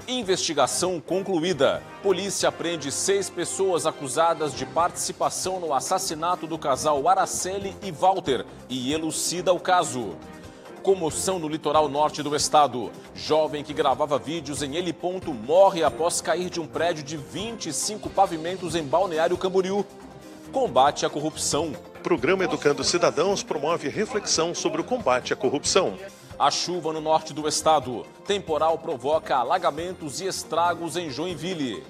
Investigação concluída. Polícia prende 6 pessoas acusadas de participação no assassinato do casal Araceli e Walter e elucida o caso. Comoção no litoral norte do estado. Jovem que gravava vídeos em heliponto morre após cair de um prédio de 25 pavimentos em Balneário Camboriú. Combate à corrupção. O programa Educando Cidadãos promove reflexão sobre o combate à corrupção. A chuva no norte do estado. Temporal provoca alagamentos e estragos em Joinville.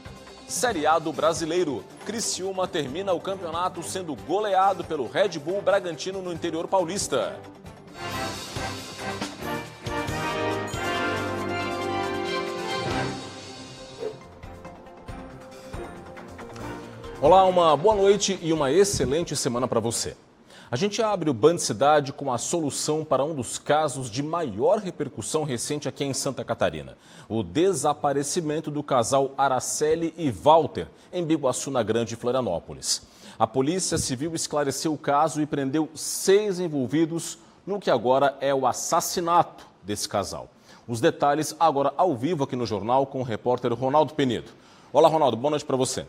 Série A do Brasileiro. Criciúma termina o campeonato sendo goleado pelo Red Bull Bragantino no interior paulista. Olá, uma boa noite e uma excelente semana para você. A gente abre o Band Cidade com a solução para um dos casos de maior repercussão recente aqui em Santa Catarina. O desaparecimento do casal Araceli e Walter, em Biguaçu, na Grande Florianópolis. A Polícia Civil esclareceu o caso e prendeu 6 envolvidos no que agora é o assassinato desse casal. Os detalhes agora ao vivo aqui no jornal com o repórter Ronaldo Penido. Olá, Ronaldo, boa noite para você.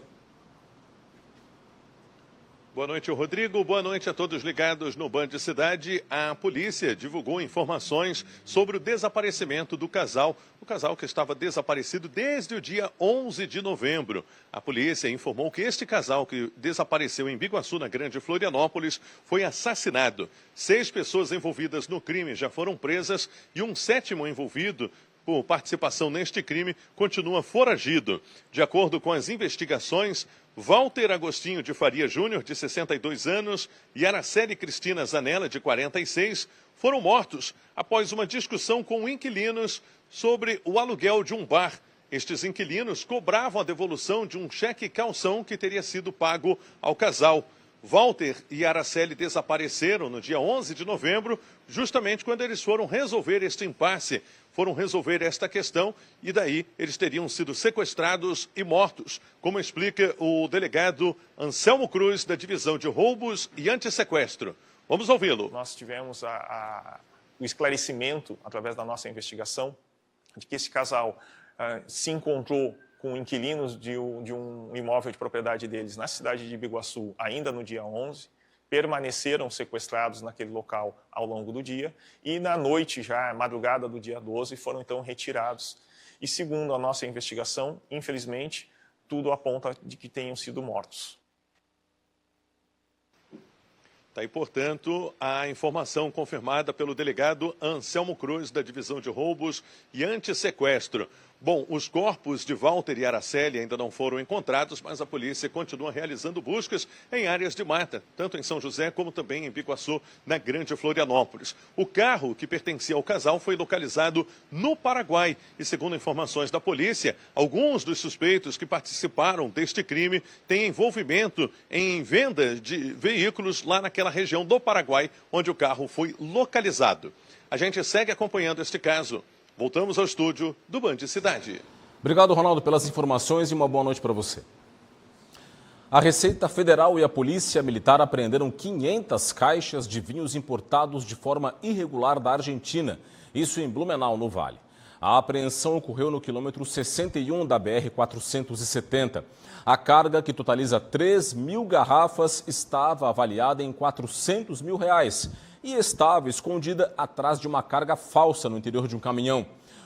Boa noite, Rodrigo. Boa noite a todos ligados no Band Cidade. A polícia divulgou informações sobre o desaparecimento do casal. O casal que estava desaparecido desde o dia 11 de novembro. A polícia informou que este casal que desapareceu em Biguaçu, na Grande Florianópolis, foi assassinado. 6 pessoas envolvidas no crime já foram presas e um 7º envolvido por participação neste crime continua foragido. De acordo com as investigações, Walter Agostinho de Faria Júnior, de 62 anos, e Araceli Cristina Zanella, de 46, foram mortos após uma discussão com inquilinos sobre o aluguel de um bar. Estes inquilinos cobravam a devolução de um cheque calção que teria sido pago ao casal. Walter e Araceli desapareceram no dia 11 de novembro, justamente quando eles foram resolver este impasse, foram resolver esta questão e daí eles teriam sido sequestrados e mortos, como explica o delegado Anselmo Cruz, da Divisão de Roubos e Antissequestro. Vamos ouvi-lo. Nós tivemos o esclarecimento, através da nossa investigação, de que esse casal se encontrou com inquilinos de um imóvel de propriedade deles na cidade de Biguaçu, ainda no dia 11, permaneceram sequestrados naquele local ao longo do dia e na noite, já madrugada do dia 12, foram então retirados. E segundo a nossa investigação, infelizmente, tudo aponta de que tenham sido mortos. Está aí, portanto, a informação confirmada pelo delegado Anselmo Cruz, da Divisão de Roubos e Antissequestro. Bom, os corpos de Walter e Araceli ainda não foram encontrados, mas a polícia continua realizando buscas em áreas de mata, tanto em São José como também em Biguaçu, na Grande Florianópolis. O carro que pertencia ao casal foi localizado no Paraguai e, segundo informações da polícia, alguns dos suspeitos que participaram deste crime têm envolvimento em venda de veículos lá naquela região do Paraguai, onde o carro foi localizado. A gente segue acompanhando este caso. Voltamos ao estúdio do Band Cidade. Obrigado, Ronaldo, pelas informações e uma boa noite para você. A Receita Federal e a Polícia Militar apreenderam 500 caixas de vinhos importados de forma irregular da Argentina, isso em Blumenau, no Vale. A apreensão ocorreu no quilômetro 61 da BR-470. A carga, que totaliza 3.000 garrafas, estava avaliada em R$400 mil e estava escondida atrás de uma carga falsa no interior de um caminhão.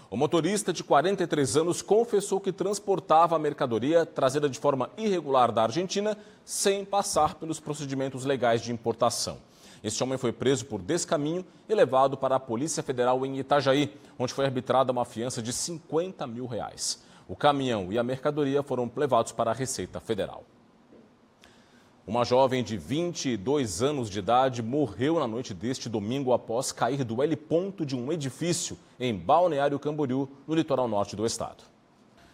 O motorista, de 43 anos, confessou que transportava a mercadoria trazida de forma irregular da Argentina sem passar pelos procedimentos legais de importação. Este homem foi preso por descaminho e levado para a Polícia Federal em Itajaí, onde foi arbitrada uma fiança de R$50 mil. O caminhão e a mercadoria foram levados para a Receita Federal. Uma jovem de 22 anos de idade morreu na noite deste domingo após cair do heliponto de um edifício em Balneário Camboriú, no litoral norte do estado.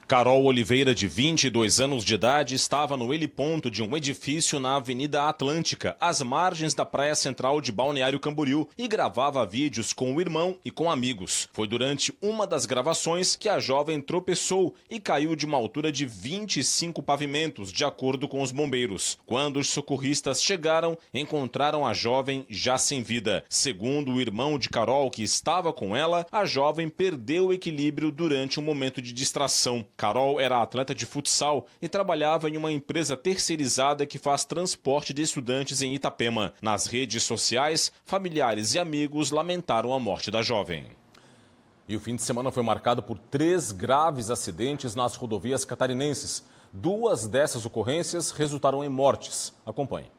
Carol Oliveira, de 22 anos de idade, estava no heliponto de um edifício na Avenida Atlântica, às margens da praia central de Balneário Camboriú, e gravava vídeos com o irmão e com amigos. Foi durante uma das gravações que a jovem tropeçou e caiu de uma altura de 25 pavimentos, de acordo com os bombeiros. Quando os socorristas chegaram, encontraram a jovem já sem vida. Segundo o irmão de Carol, que estava com ela, a jovem perdeu o equilíbrio durante um momento de distração. Carol era atleta de futsal e trabalhava em uma empresa terceirizada que faz transporte de estudantes em Itapema. Nas redes sociais, familiares e amigos lamentaram a morte da jovem. E o fim de semana foi marcado por 3 graves acidentes nas rodovias catarinenses. 2 dessas ocorrências resultaram em mortes. Acompanhe.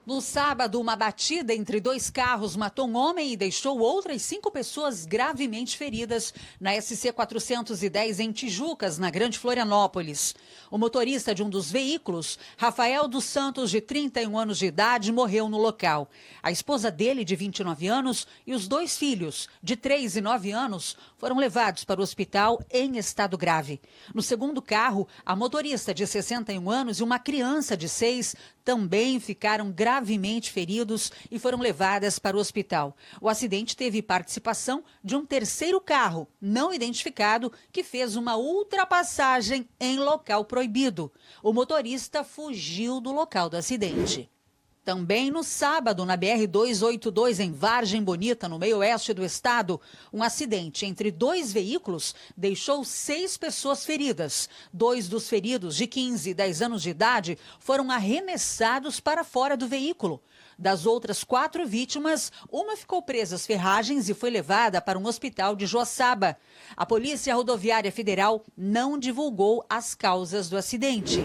No sábado, uma batida entre 2 carros matou um homem e deixou outras 5 pessoas gravemente feridas na SC 410 em Tijucas, na Grande Florianópolis. O motorista de um dos veículos, Rafael dos Santos, de 31 anos de idade, morreu no local. A esposa dele, de 29 anos, e os 2 filhos, de 3 e 9 anos, foram levados para o hospital em estado grave. No segundo carro, a motorista, de 61 anos, e uma criança de 6 também ficaram gravemente feridos e foram levadas para o hospital. O acidente teve participação de um terceiro carro, não identificado, que fez uma ultrapassagem em local proibido. O motorista fugiu do local do acidente. Também no sábado, na BR-282, em Vargem Bonita, no meio-oeste do estado, um acidente entre 2 veículos deixou 6 pessoas feridas. 2 dos feridos, de 15 e 10 anos de idade, foram arremessados para fora do veículo. Das outras 4 vítimas, uma ficou presa às ferragens e foi levada para um hospital de Joaçaba. A Polícia Rodoviária Federal não divulgou as causas do acidente.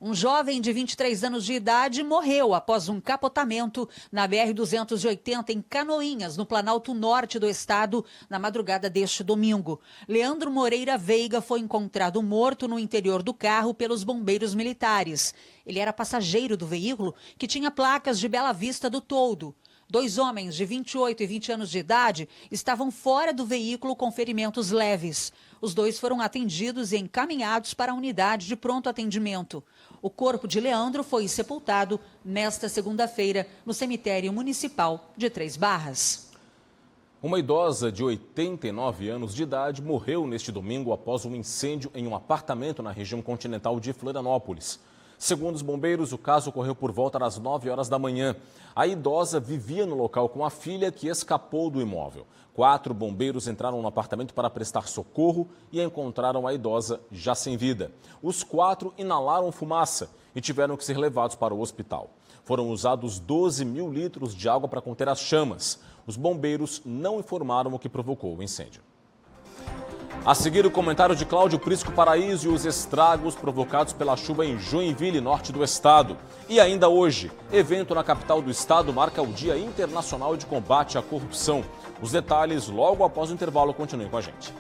Um jovem de 23 anos de idade morreu após um capotamento na BR-280 em Canoinhas, no Planalto Norte do estado, na madrugada deste domingo. Leandro Moreira Veiga foi encontrado morto no interior do carro pelos bombeiros militares. Ele era passageiro do veículo, que tinha placas de Bela Vista do Toldo. 2 homens de 28 e 20 anos de idade estavam fora do veículo com ferimentos leves. Os 2 foram atendidos e encaminhados para a unidade de pronto atendimento. O corpo de Leandro foi sepultado nesta segunda-feira no cemitério municipal de 3 Barras. Uma idosa de 89 anos de idade morreu neste domingo após um incêndio em um apartamento na região continental de Florianópolis. Segundo os bombeiros, o caso ocorreu por volta das 9 horas da manhã. A idosa vivia no local com a filha, que escapou do imóvel. 4 bombeiros entraram no apartamento para prestar socorro e encontraram a idosa já sem vida. Os 4 inalaram fumaça e tiveram que ser levados para o hospital. Foram usados 12 mil litros de água para conter as chamas. Os bombeiros não informaram o que provocou o incêndio. A seguir, o comentário de Cláudio Prisco Paraíso e os estragos provocados pela chuva em Joinville, norte do estado. E ainda hoje, evento na capital do estado marca o Dia Internacional de Combate à Corrupção. Os detalhes logo após o intervalo. Continuem com a gente.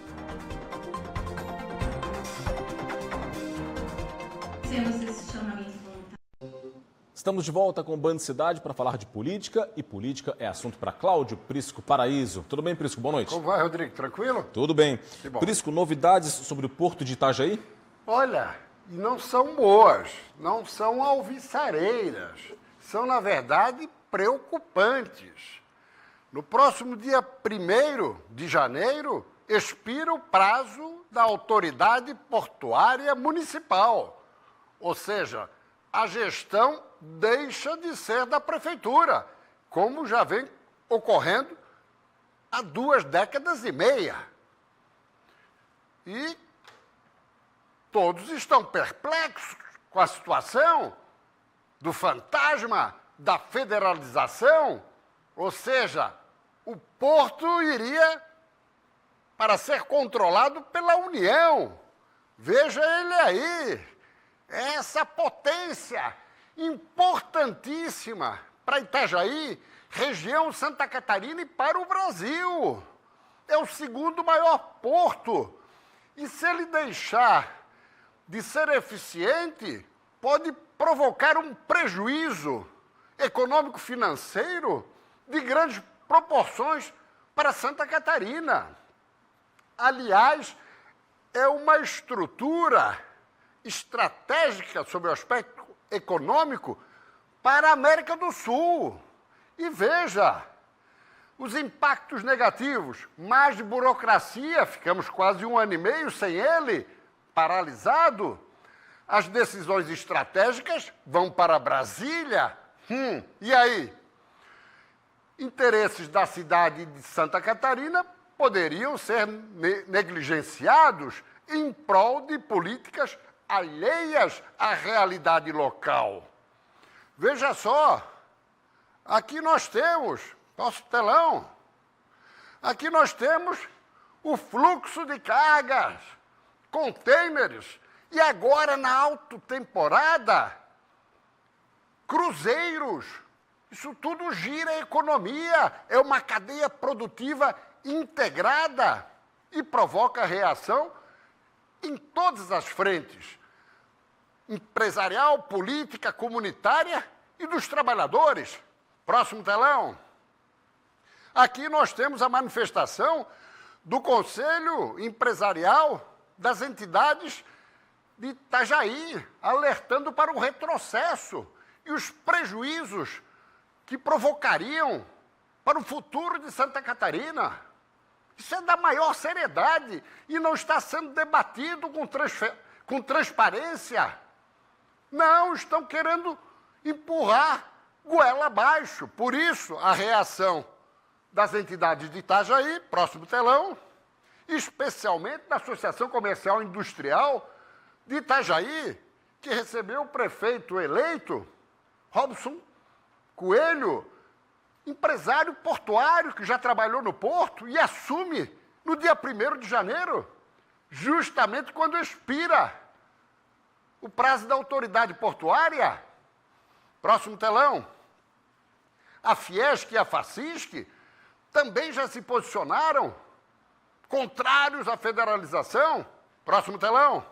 Estamos de volta com o Band Cidade para falar de política, e política é assunto para Cláudio Prisco Paraíso. Tudo bem, Prisco? Boa noite. Como vai, Rodrigo? Tranquilo? Tudo bem. Prisco, novidades sobre o Porto de Itajaí? Olha, não são boas, não são alviçareiras, são, na verdade, preocupantes. No próximo dia 1º de janeiro, expira o prazo da Autoridade Portuária Municipal, ou seja, a gestão deixa de ser da prefeitura, como já vem ocorrendo há 2 décadas e meia. E todos estão perplexos com a situação do fantasma da federalização, ou seja, o porto iria para ser controlado pela União. Veja ele aí. Essa potência importantíssima para Itajaí, região Santa Catarina e para o Brasil. É o 2º maior porto. E se ele deixar de ser eficiente, pode provocar um prejuízo econômico-financeiro de grandes proporções para Santa Catarina. Aliás, é uma estrutura estratégica sob o aspecto econômico para a América do Sul. E veja, os impactos negativos, mais de burocracia, ficamos quase 1 ano e meio sem ele, paralisado. As decisões estratégicas vão para Brasília. E aí? Interesses da cidade de Santa Catarina poderiam ser negligenciados em prol de políticas alheias à realidade local. Veja só, aqui nós temos, nosso telão, aqui nós temos o fluxo de cargas, contêineres, e agora na alta-temporada, cruzeiros. Isso tudo gira a economia, é uma cadeia produtiva integrada e provoca reação em todas as frentes, empresarial, política, comunitária e dos trabalhadores. Próximo telão. Aqui nós temos a manifestação do Conselho Empresarial das entidades de Itajaí, alertando para o retrocesso e os prejuízos que provocariam para o futuro de Santa Catarina. Isso é da maior seriedade e não está sendo debatido com transparência. Não, estão querendo empurrar goela abaixo. Por isso, a reação das entidades de Itajaí, próximo telão, especialmente da Associação Comercial e Industrial de Itajaí, que recebeu o prefeito eleito, Robson Coelho, empresário portuário que já trabalhou no porto e assume no dia 1º de janeiro, justamente quando expira o prazo da autoridade portuária. Próximo telão. A Fiesc e a Facisc também já se posicionaram contrários à federalização. Próximo telão.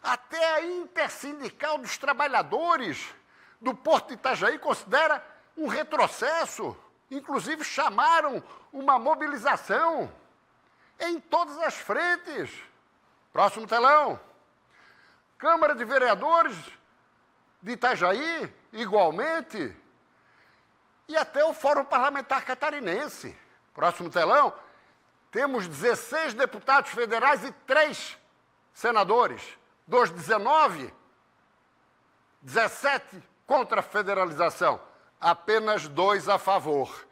Até a Intersindical dos Trabalhadores do Porto de Itajaí considera um retrocesso. Inclusive chamaram uma mobilização em todas as frentes. Próximo telão. Câmara de Vereadores de Itajaí, igualmente, e até o Fórum Parlamentar Catarinense. Próximo telão. Temos 16 deputados federais e 3 senadores. Dos 19, 17 contra a federalização, apenas 2 a favor.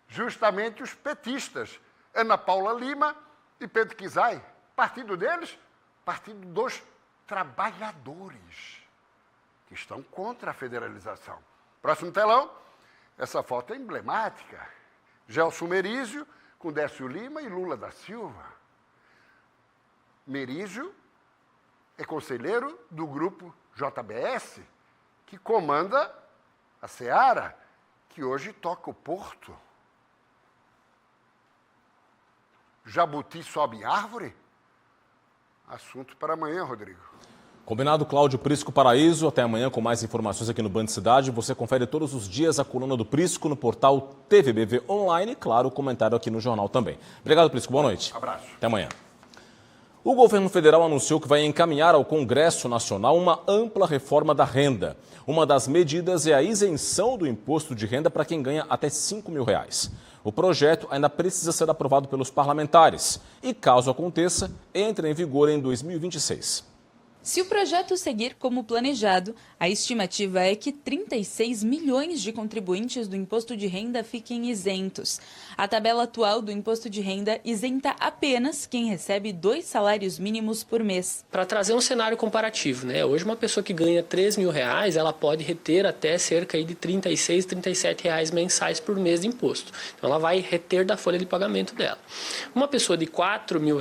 Justamente os petistas, Ana Paula Lima e Pedro Kizai. Partido deles, Partido dos Trabalhadores, que estão contra a federalização. Próximo telão, essa foto é emblemática. Gelson Merizio com Décio Lima e Lula da Silva. Merizio é conselheiro do grupo JBS, que comanda a Seara, que hoje toca o porto. Jabuti sobe em árvore? Assunto para amanhã, Rodrigo. Combinado, Cláudio Prisco Paraíso. Até amanhã com mais informações aqui no Band Cidade. Você confere todos os dias a coluna do Prisco no portal TVBV Online e, claro, o comentário aqui no jornal também. Obrigado, Prisco. Boa noite. Abraço. Até amanhã. O governo federal anunciou que vai encaminhar ao Congresso Nacional uma ampla reforma da renda. Uma das medidas é a isenção do imposto de renda para quem ganha até R$5 mil. O projeto ainda precisa ser aprovado pelos parlamentares e, caso aconteça, entra em vigor em 2026. Se o projeto seguir como planejado, a estimativa é que 36 milhões de contribuintes do imposto de renda fiquem isentos. A tabela atual do imposto de renda isenta apenas quem recebe 2 salários mínimos por mês. Para trazer um cenário comparativo, hoje uma pessoa que ganha R$3 mil, ela pode reter até cerca de R$36, R$37 mensais por mês de imposto. Então ela vai reter da folha de pagamento dela. Uma pessoa de R$4 mil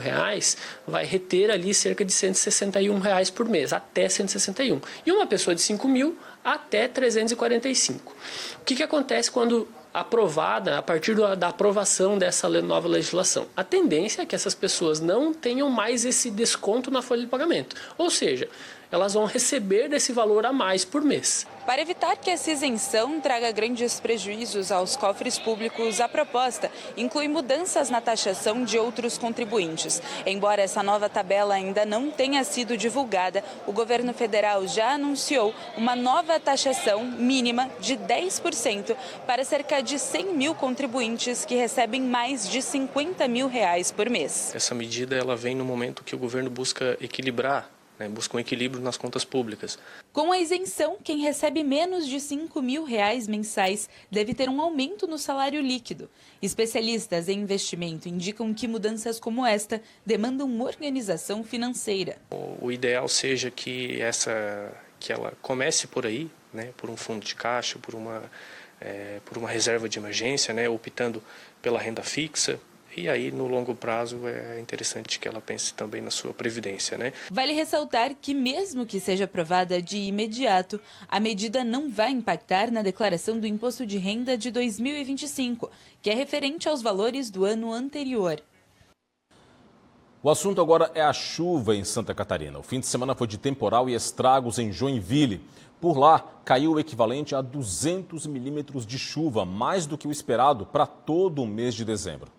vai reter ali cerca de R$161 por mês, até 161. E uma pessoa de 5 mil até 345. O que acontece quando aprovada, a partir da aprovação dessa nova legislação? A tendência é que essas pessoas não tenham mais esse desconto na folha de pagamento. Ou seja, elas vão receber desse valor a mais por mês. Para evitar que essa isenção traga grandes prejuízos aos cofres públicos, a proposta inclui mudanças na taxação de outros contribuintes. Embora essa nova tabela ainda não tenha sido divulgada, o governo federal já anunciou uma nova taxação mínima de 10% para cerca de 100 mil contribuintes que recebem mais de 50 mil reais por mês. Essa medida ela vem no momento que o governo busca equilibrar, busca um equilíbrio nas contas públicas. Com a isenção, quem recebe menos de 5 mil reais mensais deve ter um aumento no salário líquido. Especialistas em investimento indicam que mudanças como esta demandam uma organização financeira. O ideal seja que ela comece por aí, por um fundo de caixa, por uma reserva de emergência, optando pela renda fixa. E aí, no longo prazo, é interessante que ela pense também na sua previdência, Vale ressaltar que, mesmo que seja aprovada de imediato, a medida não vai impactar na declaração do Imposto de Renda de 2025, que é referente aos valores do ano anterior. O assunto agora é a chuva em Santa Catarina. O fim de semana foi de temporal e estragos em Joinville. Por lá, caiu o equivalente a 200 milímetros de chuva, mais do que o esperado para todo o mês de dezembro.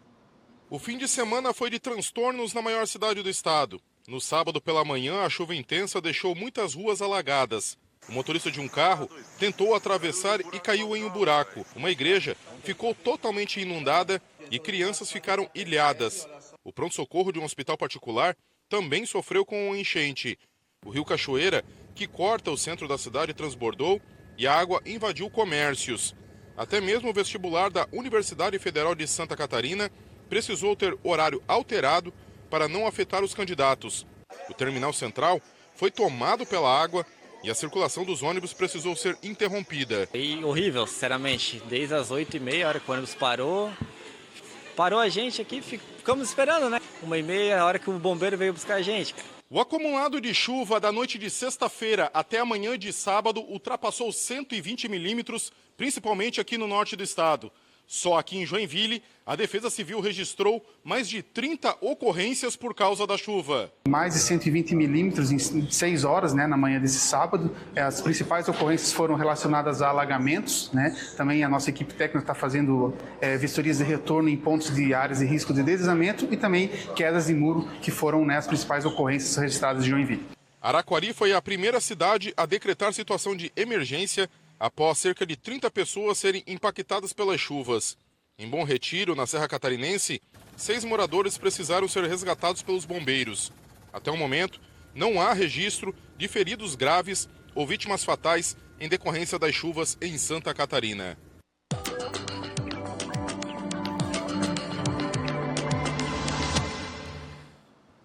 O fim de semana foi de transtornos na maior cidade do estado. No sábado pela manhã, a chuva intensa deixou muitas ruas alagadas. O motorista de um carro tentou atravessar e caiu em um buraco. Uma igreja ficou totalmente inundada e crianças ficaram ilhadas. O pronto-socorro de um hospital particular também sofreu com uma enchente. O rio Cachoeira, que corta o centro da cidade, transbordou e a água invadiu comércios. Até mesmo o vestibular da Universidade Federal de Santa Catarina precisou ter horário alterado para não afetar os candidatos. O terminal central foi tomado pela água e a circulação dos ônibus precisou ser interrompida. Foi horrível, sinceramente. Desde as 8h30, a hora que o ônibus parou a gente aqui, ficamos esperando, 1h30, a hora que o bombeiro veio buscar a gente. O acumulado de chuva da noite de sexta-feira até a manhã de sábado ultrapassou 120 milímetros, principalmente aqui no norte do estado. Só aqui em Joinville, a Defesa Civil registrou mais de 30 ocorrências por causa da chuva. Mais de 120 milímetros em 6 horas, na manhã desse sábado. As principais ocorrências foram relacionadas a alagamentos. Também a nossa equipe técnica está fazendo vistorias de retorno em pontos de áreas de risco de deslizamento e também quedas de muro, que foram as principais ocorrências registradas em Joinville. Araquari foi a primeira cidade a decretar situação de emergência após cerca de 30 pessoas serem impactadas pelas chuvas. Em Bom Retiro, na Serra Catarinense, 6 moradores precisaram ser resgatados pelos bombeiros. Até o momento, não há registro de feridos graves ou vítimas fatais em decorrência das chuvas em Santa Catarina.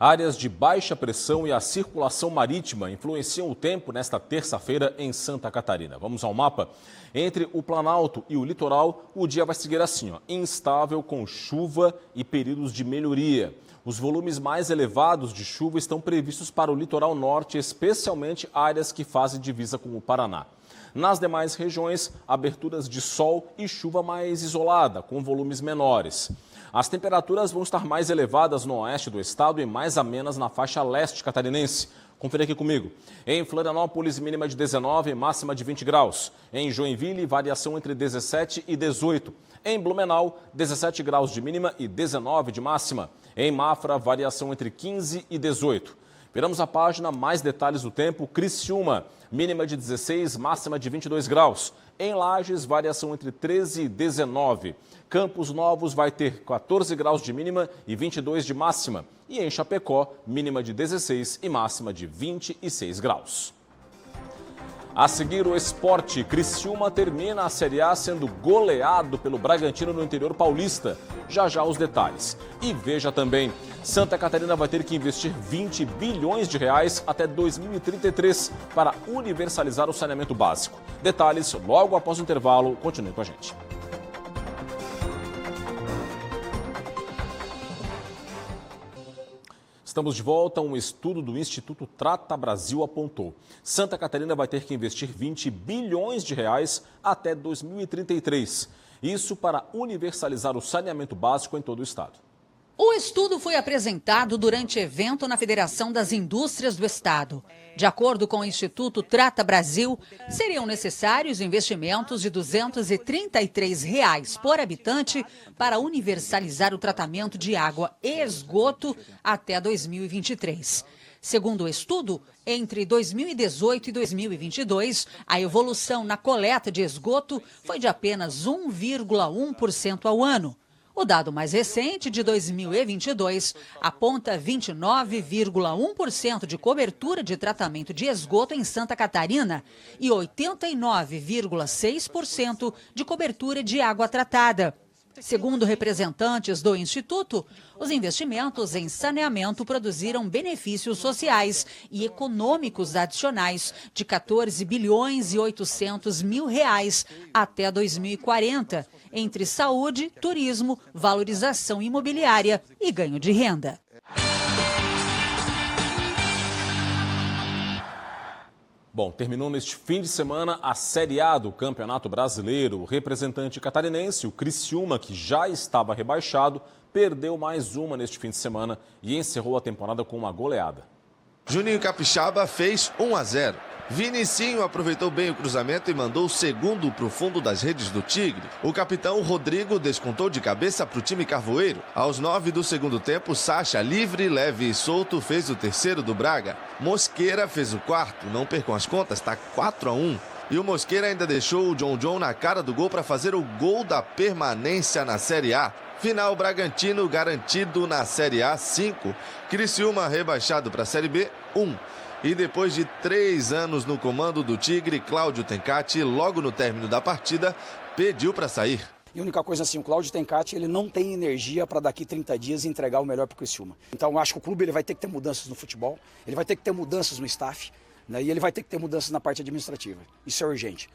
Áreas de baixa pressão e a circulação marítima influenciam o tempo nesta terça-feira em Santa Catarina. Vamos ao mapa? Entre o Planalto e o litoral, o dia vai seguir assim, instável, com chuva e períodos de melhoria. Os volumes mais elevados de chuva estão previstos para o litoral norte, especialmente áreas que fazem divisa com o Paraná. Nas demais regiões, aberturas de sol e chuva mais isolada, com volumes menores. As temperaturas vão estar mais elevadas no oeste do estado e mais amenas na faixa leste catarinense. Confira aqui comigo. Em Florianópolis, mínima de 19 e máxima de 20 graus. Em Joinville, variação entre 17 e 18. Em Blumenau, 17 graus de mínima e 19 de máxima. Em Mafra, variação entre 15 e 18. Viramos a página, mais detalhes do tempo. Criciúma, mínima de 16, máxima de 22 graus. Em Lages, variação entre 13 e 19. Campos Novos vai ter 14 graus de mínima e 22 de máxima. E em Chapecó, mínima de 16 e máxima de 26 graus. A seguir, o esporte. Criciúma termina a Série A sendo goleado pelo Bragantino no interior paulista. Já os detalhes. E veja também, Santa Catarina vai ter que investir 20 bilhões de reais até 2033 para universalizar o saneamento básico. Detalhes logo após o intervalo. Continue com a gente. Estamos de volta. Um estudo do Instituto Trata Brasil apontou: Santa Catarina vai ter que investir 20 bilhões de reais até 2033. Isso para universalizar o saneamento básico em todo o estado. O estudo foi apresentado durante evento na Federação das Indústrias do Estado. De acordo com o Instituto Trata Brasil, seriam necessários investimentos de R$ 233 por habitante para universalizar o tratamento de água e esgoto até 2023. Segundo o estudo, entre 2018 e 2022, a evolução na coleta de esgoto foi de apenas 1,1% ao ano. O dado mais recente, de 2022, aponta 29,1% de cobertura de tratamento de esgoto em Santa Catarina e 89,6% de cobertura de água tratada. Segundo representantes do Instituto, os investimentos em saneamento produziram benefícios sociais e econômicos adicionais de 14 bilhões e 800 mil reais até 2040, entre saúde, turismo, valorização imobiliária e ganho de renda. Bom, terminou neste fim de semana a Série A do Campeonato Brasileiro. O representante catarinense, o Criciúma, que já estava rebaixado, perdeu mais uma neste fim de semana e encerrou a temporada com uma goleada. Juninho Capixaba fez 1-0. Vinicinho aproveitou bem o cruzamento e mandou o segundo para o fundo das redes do Tigre. O capitão Rodrigo descontou de cabeça para o time carvoeiro. Aos 9 do segundo tempo, Sacha, livre, leve e solto, fez o terceiro do Braga. Mosqueira fez o quarto, não percam as contas, está 4-1. E o Mosqueira ainda deixou o John na cara do gol para fazer o gol da permanência na Série A. Final Bragantino garantido na Série A 5. Criciúma rebaixado para a Série B 1. E depois de 3 anos no comando do Tigre, Cláudio Tencati, logo no término da partida, pediu para sair. E a única coisa assim, o Cláudio Tencati, ele não tem energia para daqui 30 dias entregar o melhor para o Criciúma. Então eu acho que o clube ele vai ter que ter mudanças no futebol, ele vai ter que ter mudanças no staff, né, e ele vai ter que ter mudanças na parte administrativa. Isso é urgente.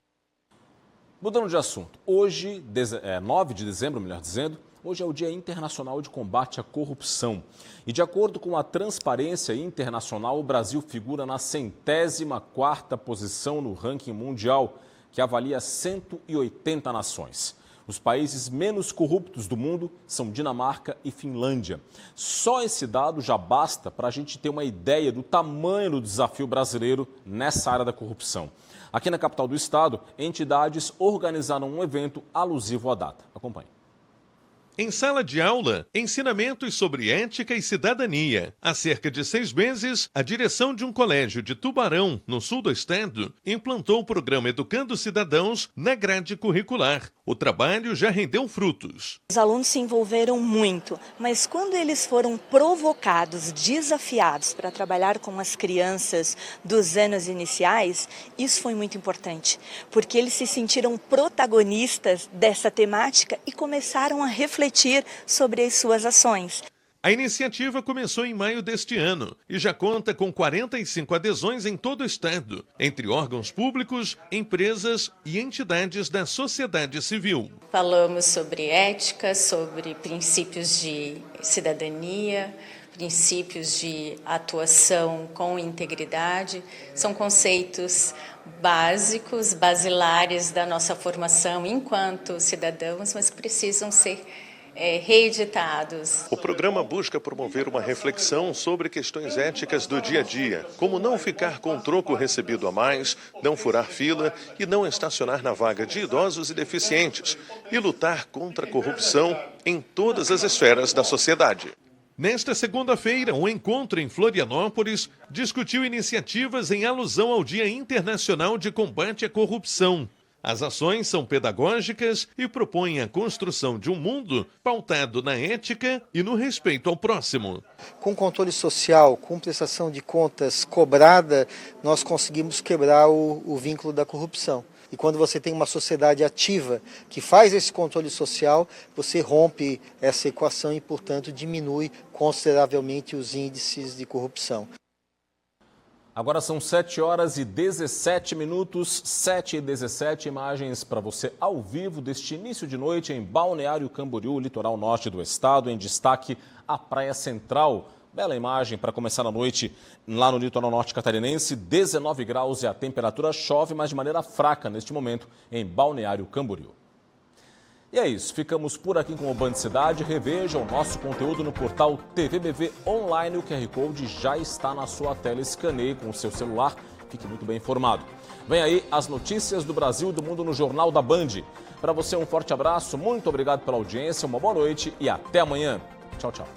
Mudando de assunto, hoje, 9 de dezembro, melhor dizendo, hoje é o Dia Internacional de Combate à Corrupção. E de acordo com a Transparência Internacional, o Brasil figura na 104ª posição no ranking mundial, que avalia 180 nações. Os países menos corruptos do mundo são Dinamarca e Finlândia. Só esse dado já basta para a gente ter uma ideia do tamanho do desafio brasileiro nessa área da corrupção. Aqui na capital do estado, entidades organizaram um evento alusivo à data. Acompanhe. Em sala de aula, ensinamentos sobre ética e cidadania. Há cerca de 6 meses, a direção de um colégio de Tubarão, no sul do estado, implantou o programa Educando Cidadãos na grade curricular. O trabalho já rendeu frutos. Os alunos se envolveram muito, mas quando eles foram provocados, desafiados para trabalhar com as crianças dos anos iniciais, isso foi muito importante, porque eles se sentiram protagonistas dessa temática e começaram a refletir sobre as suas ações. A iniciativa começou em maio deste ano e já conta com 45 adesões em todo o estado, entre órgãos públicos, empresas e entidades da sociedade civil. Falamos sobre ética, sobre princípios de cidadania, princípios de atuação com integridade. São conceitos básicos, basilares da nossa formação enquanto cidadãos, mas precisam ser reeditados. O programa busca promover uma reflexão sobre questões éticas do dia a dia, como não ficar com troco recebido a mais, não furar fila e não estacionar na vaga de idosos e deficientes, e lutar contra a corrupção em todas as esferas da sociedade. Nesta segunda-feira, um encontro em Florianópolis discutiu iniciativas em alusão ao Dia Internacional de Combate à Corrupção. As ações são pedagógicas e propõem a construção de um mundo pautado na ética e no respeito ao próximo. Com controle social, com prestação de contas cobrada, nós conseguimos quebrar o vínculo da corrupção. E quando você tem uma sociedade ativa que faz esse controle social, você rompe essa equação e, portanto, diminui consideravelmente os índices de corrupção. Agora são 7h17, 7h17, imagens para você ao vivo deste início de noite em Balneário Camboriú, litoral norte do estado, em destaque a Praia Central. Bela imagem para começar a noite lá no litoral norte catarinense, 19 graus e a temperatura chove, mas de maneira fraca neste momento em Balneário Camboriú. E é isso, ficamos por aqui com o Band Cidade. Reveja o nosso conteúdo no portal TVBV Online. O QR Code já está na sua tela. Escaneie com o seu celular. Fique muito bem informado. Vem aí as notícias do Brasil e do mundo no Jornal da Band. Para você um forte abraço, muito obrigado pela audiência, uma boa noite e até amanhã. Tchau, tchau.